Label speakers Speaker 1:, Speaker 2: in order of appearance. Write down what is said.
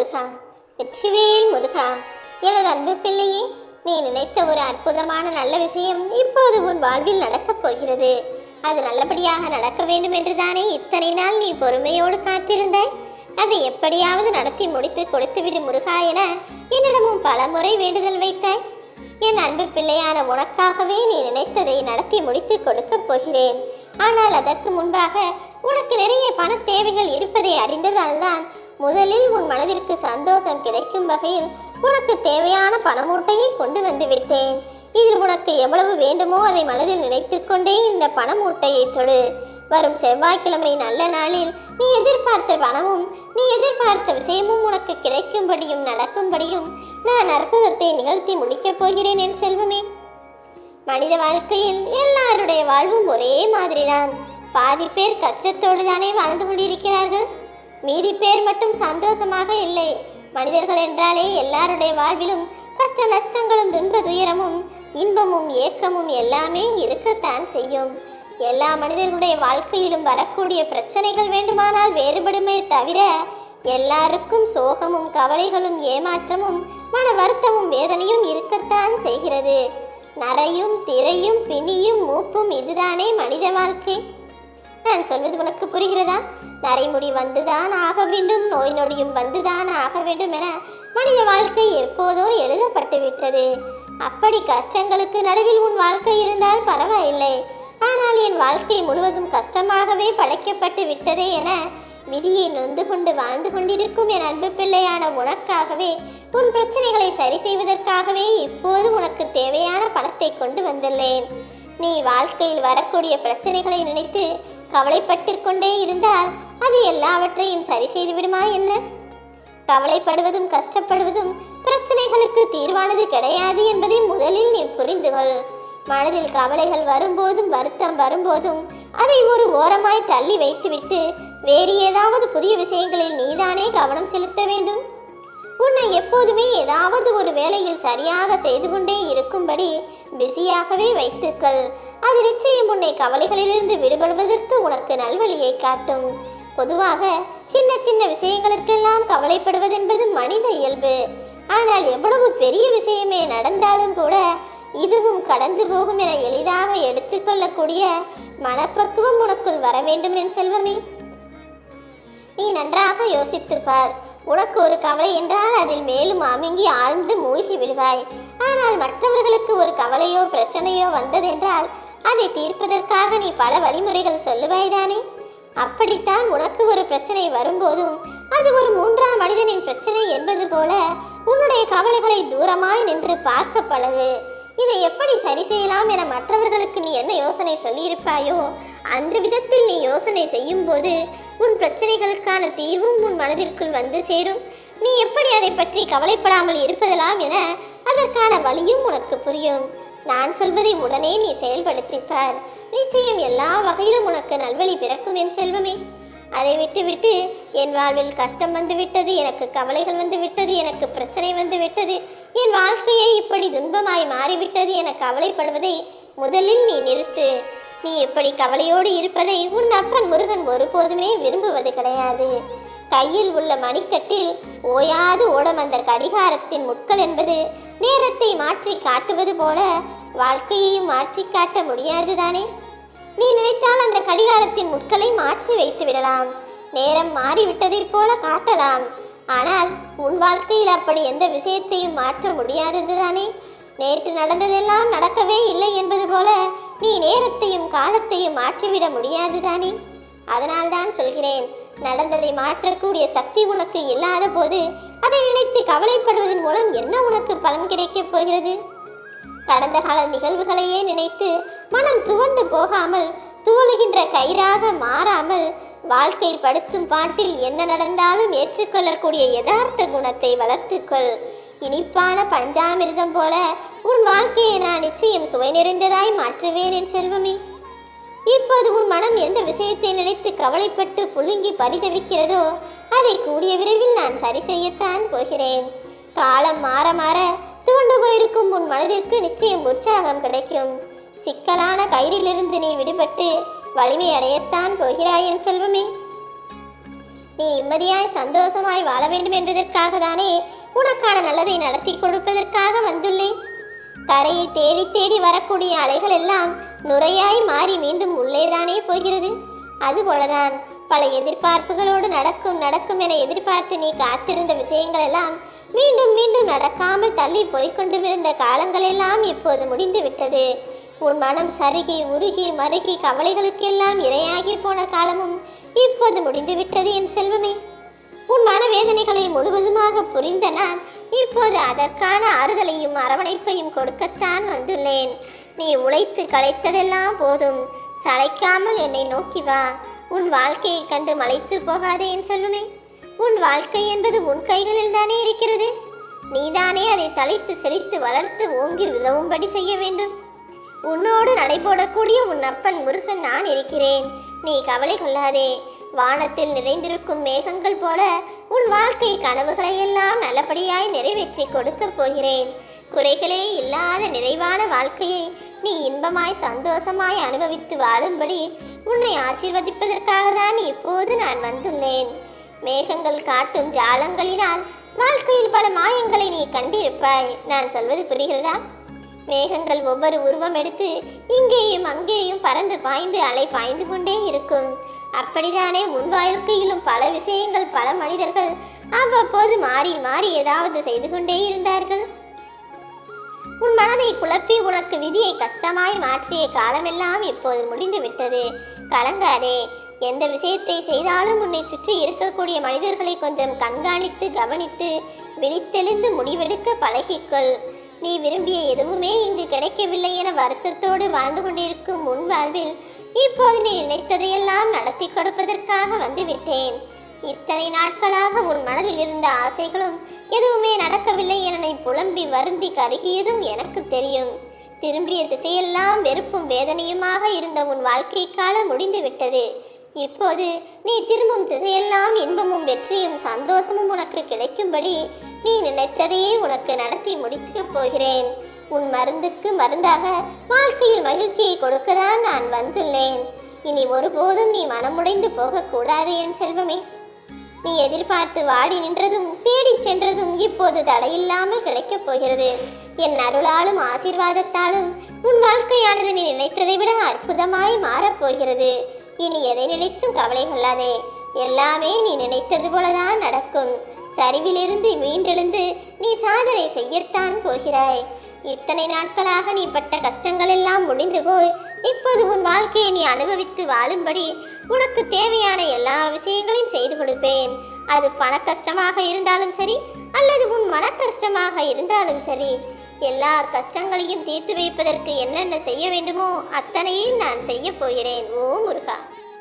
Speaker 1: முருகா, வெற்றிவேல் முருகா. எனது அன்பு பிள்ளையே, நீ நினைத்த ஒரு அற்புதமான நல்ல விஷயம் இப்போது உன் வாழ்வில் நடக்கப் போகிறது. அது நல்லபடியாக நடக்க வேண்டும் என்றுதானே இத்தனை நாள் நீ பொறுமையோடு காத்திருந்தாய். அதை எப்படியாவது நடத்தி முடித்து கொடுத்துவிடு முருகா என என்னிடமும் பல முறை வேண்டுதல் வைத்தாய். என் அன்பு பிள்ளையான உனக்காகவே நீ நினைத்ததை நடத்தி முடித்து கொடுக்கப் போகிறேன். ஆனால் அதற்கு முன்பாக உனக்கு நிறைய பண தேவைகள் இருப்பதை அறிந்ததால்தான் முதலில் உன் மனதிற்கு சந்தோஷம் கிடைக்கும் வகையில் உனக்கு தேவையான பணமூட்டையை கொண்டு வந்து விட்டேன். இதில் உனக்கு எவ்வளவு வேண்டுமோ அதை மனதில் நினைத்து கொண்டே இந்த பணமூட்டையை தொடு. வரும் செவ்வாய்க்கிழமை நல்ல நாளில் நீ எதிர்பார்த்த பணமும் நீ எதிர்பார்த்த விஷயமும் உனக்கு கிடைக்கும்படியும் நடக்கும்படியும் நான் அற்புதத்தை நிகழ்த்தி முடிக்கப் போகிறேன் என் செல்வமே. மனித வாழ்க்கையில் எல்லாருடைய வாழ்வும் ஒரே மாதிரிதான். பாதி பேர் கஷ்டத்தோடு தானே வாழ்ந்து கொண்டிருக்கிறார்கள், மீதி பேர் மட்டும் சந்தோஷமாக இல்லை. மனிதர்கள் என்றாலே எல்லாருடைய வாழ்விலும் கஷ்ட நஷ்டங்களும் துன்ப துயரமும் இன்பமும் ஏக்கமும் எல்லாமே இருக்கத்தான் செய்யும். எல்லா மனிதர்களுடைய வாழ்க்கையிலும் வரக்கூடிய பிரச்சனைகள் வேண்டுமானால் வேறுபடுமே தவிர எல்லாருக்கும் சோகமும் கவலைகளும் ஏமாற்றமும் மன வருத்தமும் வேதனையும் இருக்கத்தான் செய்கிறது. நரையும் திரையும் பிணியும் மூப்பும் இதுதானே மனித வாழ்க்கை. நான் சொல்வது உனக்கு புரிகிறதா? நரைமுடி வந்துதான் ஆக வேண்டும், நோய் நொடியும் வந்துதான் ஆக வேண்டும் என மனித வாழ்க்கை எப்போதோ எழுதப்பட்டு விட்டது. அப்படி கஷ்டங்களுக்கு நடுவில் உன் வாழ்க்கை இருந்தால் பரவாயில்லை. ஆனால் என் வாழ்க்கை முழுவதும் கஷ்டமாகவே படைக்கப்பட்டு விட்டதே என விதியை நொந்து கொண்டு வாழ்ந்து கொண்டிருக்கும் என் அன்பு பிள்ளையான உனக்காகவே உன் பிரச்சனைகளை சரி செய்வதற்காகவே இப்போது உனக்கு தேவையான பணத்தை கொண்டு வந்துள்ளேன். நீ வாழ்க்கையில் வரக்கூடிய பிரச்சனைகளை நினைத்து கவலைப்பட்டு கொண்டே இருந்தால் அது எல்லாவற்றையும் சரி செய்து விடுமா என்ன? கவலைப்படுவதும் கஷ்டப்படுவதும் பிரச்சனைகளுக்கு தீர்வானது கிடையாது என்பதை முதலில் நீ புரிந்து கொள். மனதில் கவலைகள் வரும்போதும் வருத்தம் வரும்போதும் அதை ஒரு ஓரமாய் தள்ளி வைத்துவிட்டு வேறு ஏதாவது புதிய விஷயங்களில் நீதானே கவனம் செலுத்த வேண்டும். உன்னை எப்போதுமே ஏதாவது ஒரு வேளையில் சரியாக செய்து கொண்டே இருக்கும்படி பிஸியாகவே வைத்துக்கள். அது நிச்சயம் உன்னை கவலைகளிலிருந்து விடுபடுவதற்கு உனக்கு நல்வழியை காட்டும். பொதுவாக சின்ன சின்ன விஷயங்களுக்கெல்லாம் கவலைப்படுவதென்பது மனித இயல்பு. ஆனால் எவ்வளவு பெரிய விஷயமே நடந்தாலும் கூட இதுவும் கடந்து போகும் என எளிதாக எடுத்துக்கொள்ளக்கூடிய மனப்பக்குவம் உனக்குள் வர வேண்டும் என் செல்வமே. நீ நன்றாக யோசித்திருப்பார். உனக்கு ஒரு கவலை என்றால் அதில் மேலும் அமுங்கி ஆழ்ந்து மூழ்கி விடுவாய். ஆனால் மற்றவர்களுக்கு ஒரு கவலையோ பிரச்சனையோ வந்ததென்றால் அதை தீர்ப்பதற்காக நீ பல வழிமுறைகள் சொல்லுவாய்தானே. அப்படித்தான் உனக்கு ஒரு பிரச்சனை வரும்போதும் அது ஒரு மூன்றாம் மனிதனின் பிரச்சனை என்பது போல உன்னுடைய கவலைகளை தூரமாய் நின்று பார்க்க பழகு. இதை எப்படி சரி செய்யலாம் என மற்றவர்களுக்கு நீ என்ன யோசனை சொல்லியிருப்பாயோ அந்த விதத்தில் நீ யோசனை செய்யும் போது உன் பிரச்சனைகளுக்கான தீர்வும் உன் மனதிற்குள் வந்து சேரும். நீ எப்படி அதை பற்றி கவலைப்படாமல் இருப்பதெல்லாம் என அதற்கான வழியும் உனக்கு புரியும். நான் சொல்வதை உடனே நீ செயல்படுத்திப்பார். நிச்சயம் எல்லா வகையிலும் உனக்கு நல்வழி பிறக்கும் என் செல்வமே. அதை விட்டுவிட்டு என் வாழ்வில் கஷ்டம் வந்து விட்டது, எனக்கு கவலைகள் வந்து விட்டது, எனக்கு பிரச்சனை வந்து விட்டது, என் வாழ்க்கையே இப்படி துன்பமாய் மாறிவிட்டது என கவலைப்படுவதை முதலில் நீ நிறுத்து. நீ இப்படி கவலையோடு இருப்பதை உன் அப்பன் முருகன் ஒருபோதுமே விரும்புவது கிடையாது. கையில் உள்ள மணிக்கட்டில் ஓயாது ஓடும் அந்த கடிகாரத்தின் முட்கள் என்பது நேரத்தை மாற்றி காட்டுவது போல வாழ்க்கையையும் மாற்றி காட்ட முடியாதுதானே. நீ நினைத்தால் அந்த கடிகாரத்தின் முட்களை மாற்றி வைத்து விடலாம், நேரம் மாறிவிட்டதைப் போல காட்டலாம். ஆனால் உன் வாழ்க்கையில் அப்படி எந்த விஷயத்தையும் மாற்ற முடியாததுதானே. நேற்று நடந்ததெல்லாம் நடக்கவே இல்லை என்பது போல நீ நேரத்தையும் காலத்தையும் மாற்றிவிட முடியாதுதானே. அதனால்தான் சொல்கிறேன், நடந்ததை மாற்றக்கூடிய சக்தி உனக்கு இல்லாத போது அதை நினைத்து கவலைப்படுவதன் மூலம் என்ன உனக்கு பலன் கிடைக்கப் போகிறது? கடந்த கால நிகழ்வுகளையே நினைத்து மனம் துவண்டு போகாமல் துவளுகின்ற கயிறாக மாறாமல் வாழ்க்கை படுத்தும் பாட்டில் என்ன நடந்தாலும் ஏற்றுக்கொள்ளக்கூடிய யதார்த்த குணத்தை வளர்த்துக்கொள். இனிப்பான பஞ்சாமிர்தம் போல உன் வாழ்க்கையை நான் நிச்சயம் சுவை நிறைந்ததாய் மாற்றுவேன் என் செல்வமே. இப்போது உன் மனம் எந்த விஷயத்தை நினைத்து கவலைப்பட்டு புழுங்கி பரிதவிக்கிறதோ அதை கூடிய விரைவில் நான் சரி செய்யத்தான் போகிறேன். காலம் மாற மாற துவண்டு போயிருக்கும் உன் மனதிற்கு நிச்சயம் உற்சாகம் கிடைக்கும். சிக்கலான கயிறிலிருந்து நீ விடுபட்டு வலிமை அடையத்தான் போகிறாய் என் செல்வமே. நீ நிம்மதியாய் சந்தோஷமாய் வாழ வேண்டும் என்பதற்காக தானே உனக்கான நல்லதை நடத்தி கொடுப்பதற்காக வந்துள்ளேன். கரையை தேடி தேடி வரக்கூடிய அலைகள் எல்லாம் நுரையாய் மாறி மீண்டும் உள்ளேதானே போகிறது. அதுபோலதான் பல எதிர்பார்ப்புகளோடு நடக்கும் என எதிர்பார்த்து நீ காத்திருந்த விஷயங்கள் எல்லாம் மீண்டும் மீண்டும் நடக்காமல் தள்ளி போய்கொண்டிருந்த காலங்கள் எல்லாம் இப்போது முடிந்து விட்டது. உன் மனம் சருகி உருகி மருகி கவலைகளுக்கெல்லாம் இரையாகி போன காலமும் இப்போது முடிந்து விட்டது என் செல்வமே. உன் மனவேதனைகளை முழுவதுமாக புரிந்த நான் இப்போது அதற்கான ஆறுதலையும் அரவணைப்பையும் கொடுக்கத்தான் வந்துள்ளேன். நீ உழைத்து களைத்ததெல்லாம் போதும், சளைக்காமல் என்னை நோக்கி வா. உன் வாழ்க்கையை கண்டு மலைத்து போகாதே என் செல்வமே. உன் வாழ்க்கை என்பது உன் கைகளில் தானே இருக்கிறது. நீதானே அதை தழைத்து செழித்து வளர்த்து ஓங்கி உதவும்படி செய்ய வேண்டும். உன்னோடு நடைபோடக்கூடிய உன் அப்பன் முருகன் நான் இருக்கிறேன். நீ கவலை கொள்ளாதே. வானத்தில் நிறைந்திருக்கும் மேகங்கள் போல உன் வாழ்க்கை கனவுகளை எல்லாம் நல்லபடியாய் நிறைவேற்றி கொடுக்க போகிறேன். குறைகளே இல்லாத நிறைவான வாழ்க்கையை நீ இன்பமாய் சந்தோஷமாய் அனுபவித்து வாழும்படி உன்னை ஆசீர்வதிப்பதற்காக தான் இப்போது நான் வந்துள்ளேன். மேகங்கள் காட்டும் ஜாலங்களினால் வாழ்க்கையில் பல மாயங்களை நீ கண்டிருப்பாய். நான் சொல்வது புரிகிறதா? மேகங்கள் ஒவ்வொரு உருவம் எடுத்து இங்கேயும் அங்கேயும் பறந்து பாய்ந்து அலை பாய்ந்து கொண்டே இருக்கும். அப்படித்தானே உன் வாழ்க்கையிலும் பல விஷயங்கள் பல மனிதர்கள் அவ்வப்போது மாறி மாறி ஏதாவது செய்து கொண்டே இருந்தார்கள். உன் மனதை குழப்பி உனக்கு விதியை கஷ்டமாய் மாற்றிய காலமெல்லாம் இப்போது முடிந்து விட்டது. கலங்காதே. எந்த விஷயத்தை செய்தாலும் உன்னை சுற்றி இருக்கக்கூடிய மனிதர்களை கொஞ்சம் கண்காணித்து கவனித்து விழித்தெழுந்து முடிவெடுக்க பழகிக்கொள். நீ விரும்பிய எதுவுமே இங்கு கிடைக்கவில்லை என வருத்தத்தோடு வாழ்ந்து கொண்டிருக்கும் உன் வாழ்வில் இப்போது நீ நினைத்ததையெல்லாம் நடத்தி கொடுப்பதற்காக வந்துவிட்டேன். இத்தனை நாட்களாக உன் மனதில் இருந்த ஆசைகளும் எதுவுமே நடக்கவில்லை என நீ புலம்பி வருந்தி கருகியதும் எனக்கு தெரியும். திரும்பிய திசையெல்லாம் வெறுப்பும் வேதனையுமாக இருந்த உன் வாழ்க்கை காலம் முடிந்து விட்டது. இப்போது நீ திரும்பும் திசையெல்லாம் இன்பமும் வெற்றியும் சந்தோஷமும் உனக்கு கிடைக்கும்படி நீ நினைத்ததையே உனக்கு நடத்தி முடிக்கப் போகிறேன். உன் மருந்துக்கு மருந்தாக வாழ்க்கையில் மகிழ்ச்சியை கொடுக்கதான் நான் வந்துள்ளேன். இனி ஒருபோதும் நீ மனமுடைந்து போகக்கூடாது என் செல்வமே. நீ எதிர்பார்த்து வாடி நின்றதும் தேடி சென்றதும் இப்போது தடையில்லாமல் கிடைக்கப் போகிறது. என் அருளாலும் ஆசீர்வாதத்தாலும் உன் வாழ்க்கையானது நீ நினைத்ததை விட அற்புதமாய் மாறப்போகிறது. இனி எதை நினைத்தும் கவலை கொள்ளாதே. எல்லாமே நீ நினைத்தது போலதான் நடக்கும். சரிவிலிருந்து மீண்டெழுந்து நீ சாதனை செய்யத்தான் போகிறாய். இத்தனை நாட்களாக நீ பட்ட கஷ்டங்கள் எல்லாம் முடிந்து போய் இப்போது உன் வாழ்க்கையை நீ அனுபவித்து வாழும்படி உனக்கு தேவையான எல்லா விஷயங்களையும் செய்து கொடுப்பேன். அது பண கஷ்டமாக இருந்தாலும் சரி அல்லது உன் மன கஷ்டமாக இருந்தாலும் சரி, எல்லா கஷ்டங்களையும் தீர்த்து வைப்பதற்கு என்னென்ன செய்ய வேண்டுமோ அத்தனையும் நான் செய்ய போகிறேன். ஓ முருகா.